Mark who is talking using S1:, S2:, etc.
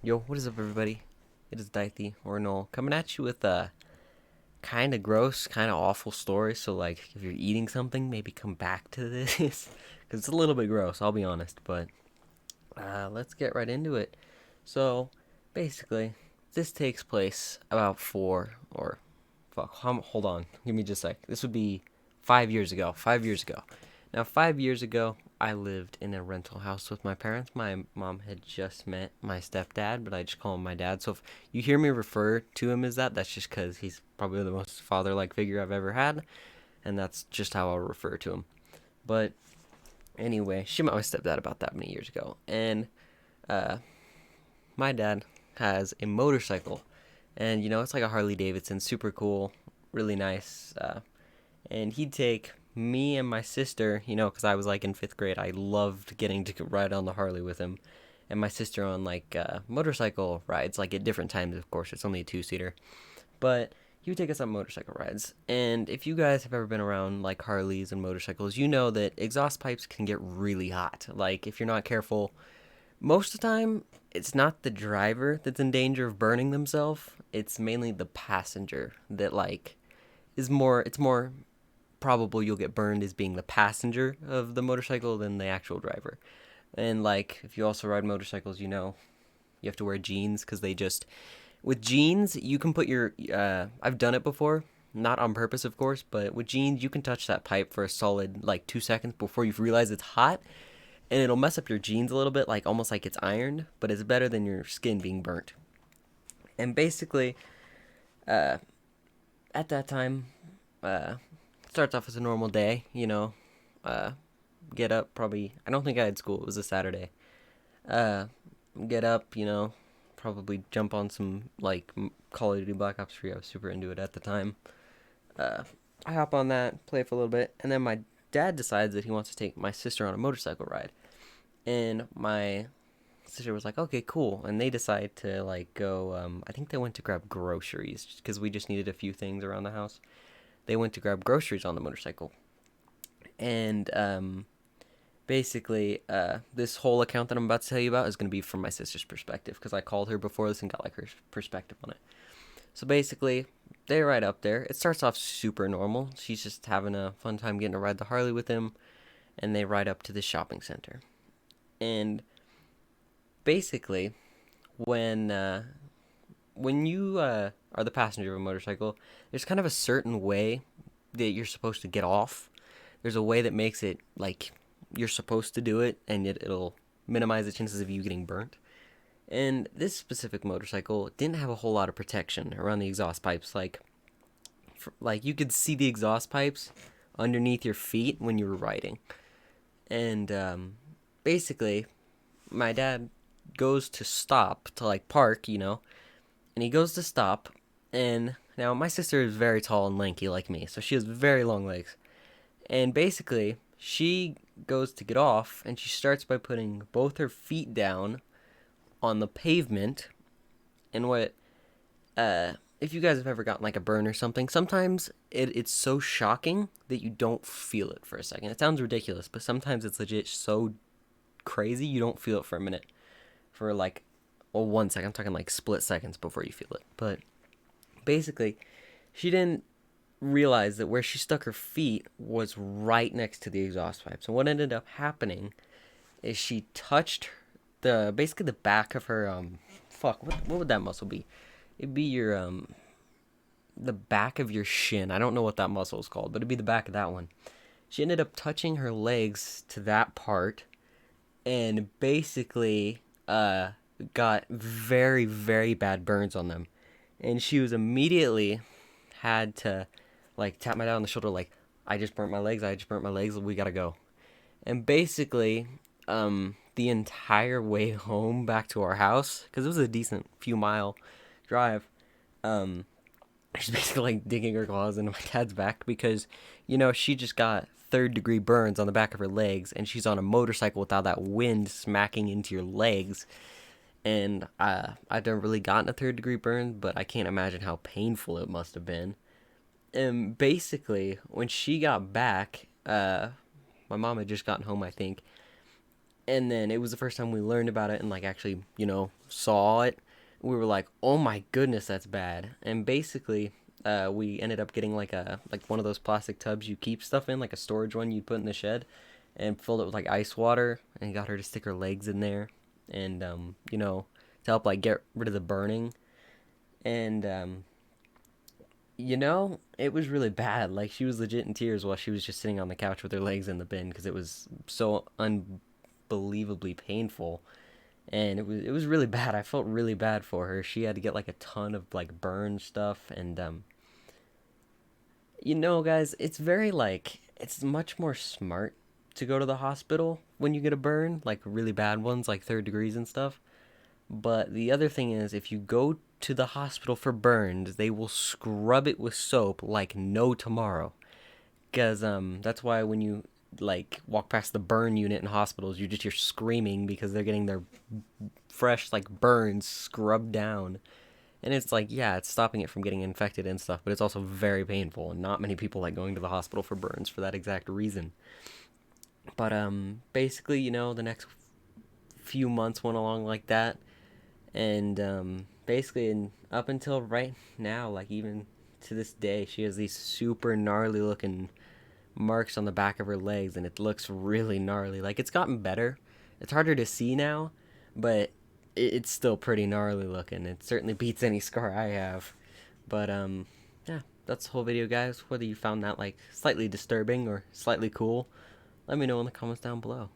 S1: Yo, what is up, everybody? It is Dithey or Noel coming at you with a kind of gross, kind of awful story. So, like, if you're eating something, maybe come back to this because it's a little bit gross. I'll be honest, but let's get right into it. So, basically, this takes place about hold on, give me just a sec. This would be 5 years ago. 5 years ago. Now, 5 years ago, I lived in a rental house with my parents. My mom had just met my stepdad, but I just call him my dad. So if you hear me refer to him as that, that's just because he's probably the most father like figure I've ever had, and that's just how I'll refer to him. But anyway, she met my stepdad about that many years ago, and uh, my dad has a motorcycle, and it's like a Harley Davidson, super cool, really nice. And he'd take me and my sister, because I was like in fifth grade. I loved getting to ride on the Harley with him, and my sister on like motorcycle rides, like at different times. Of course, it's only a two-seater, but he would take us on motorcycle rides. And if you guys have ever been around like Harleys and motorcycles, you know that exhaust pipes can get really hot. Like if you're not careful, most of the time it's not the driver that's in danger of burning themselves. It's mainly the passenger that like is more. It's more probable you'll get burned as being the passenger of the motorcycle than the actual driver. And like if you also ride motorcycles, you have to wear jeans because they just with jeans you can put your I've done it before, not on purpose of course, but with jeans you can touch that pipe for a solid like 2 seconds before you realize it's hot, and it'll mess up your jeans a little bit, like almost like it's ironed, but it's better than your skin being burnt. And basically, uh, at that time, uh, starts off as a normal day, uh, get up probably. I don't think I had school. It was a Saturday. Uh, get up, probably jump on some like Call of Duty Black Ops 3. I was super into it at the time. Uh, I hop on that, play for a little bit, and then my dad decides that he wants to take my sister on a motorcycle ride. And my sister was like, "Okay, cool." And they decide to like go. I think they went to grab groceries because we just needed a few things around the house. They went to grab groceries on the motorcycle, and basically, this whole account that I'm about to tell you about is going to be from my sister's perspective because I called her before this and got like her perspective on it. So basically, they ride up there. It starts off super normal. She's just having a fun time getting to ride the Harley with him, and they ride up to the shopping center. And basically, when when you are the passenger of a motorcycle, there's kind of a certain way that you're supposed to get off. There's a way that makes it like you're supposed to do it, and it'll minimize the chances of you getting burnt. And this specific motorcycle didn't have a whole lot of protection around the exhaust pipes. Like you could see the exhaust pipes underneath your feet when you were riding. And basically, my dad goes to stop to like park, and he goes to stop. And now my sister is very tall and lanky like me, so she has very long legs. And basically, she goes to get off, and she starts by putting both her feet down on the pavement. And if you guys have ever gotten like a burn or something, sometimes it's so shocking that you don't feel it for a second. It sounds ridiculous, but sometimes it's legit so crazy you don't feel it for a minute. For like, well, 1 second. I'm talking like split seconds before you feel it. But basically, she didn't realize that where she stuck her feet was right next to the exhaust pipe. So what ended up happening is she touched the basically the back of her what would that muscle be? It'd be your the back of your shin. I don't know what that muscle is called, but it'd be the back of that one. She ended up touching her legs to that part and basically got very very bad burns on them. And she was immediately had to like tap my dad on the shoulder like, I just burnt my legs, we gotta go. And basically, the entire way home back to our house, because it was a decent few mile drive, um she's basically like digging her claws into my dad's back because she just got third-degree burns on the back of her legs, and she's on a motorcycle without that wind smacking into your legs. And I don't really gotten a third-degree burn, but I can't imagine how painful it must have been. And basically, when she got back, my mom had just gotten home, I think, And then it was the first time we learned about it and like actually, saw it. We were like, "Oh my goodness, that's bad." And basically, we ended up getting like one of those plastic tubs you keep stuff in, like a storage one you'd put in the shed, and filled it with like ice water, and got her to stick her legs in there, and to help like get rid of the burning. And it was really bad. Like she was legit in tears while she was just sitting on the couch with her legs in the bin because it was so unbelievably painful, and it was really bad. I felt really bad for her. She had to get like a ton of like burn stuff, and guys, it's much more smart to go to the hospital when you get a burn, like really bad ones, like third degrees and stuff. But the other thing is, if you go to the hospital for burns, they will scrub it with soap like no tomorrow. Cause that's why when you like walk past the burn unit in hospitals, you just hear screaming because they're getting their fresh like burns scrubbed down. And it's like, yeah, it's stopping it from getting infected and stuff, but it's also very painful, and not many people like going to the hospital for burns for that exact reason. But basically, the next few months went along like that, and up until right now, like even to this day, she has these super gnarly looking marks on the back of her legs, and it looks really gnarly. Like it's gotten better. It's harder to see now, but it's still pretty gnarly looking. It certainly beats any scar I have. But yeah, that's the whole video, guys. Whether you found that like slightly disturbing or slightly cool, let me know in the comments down below.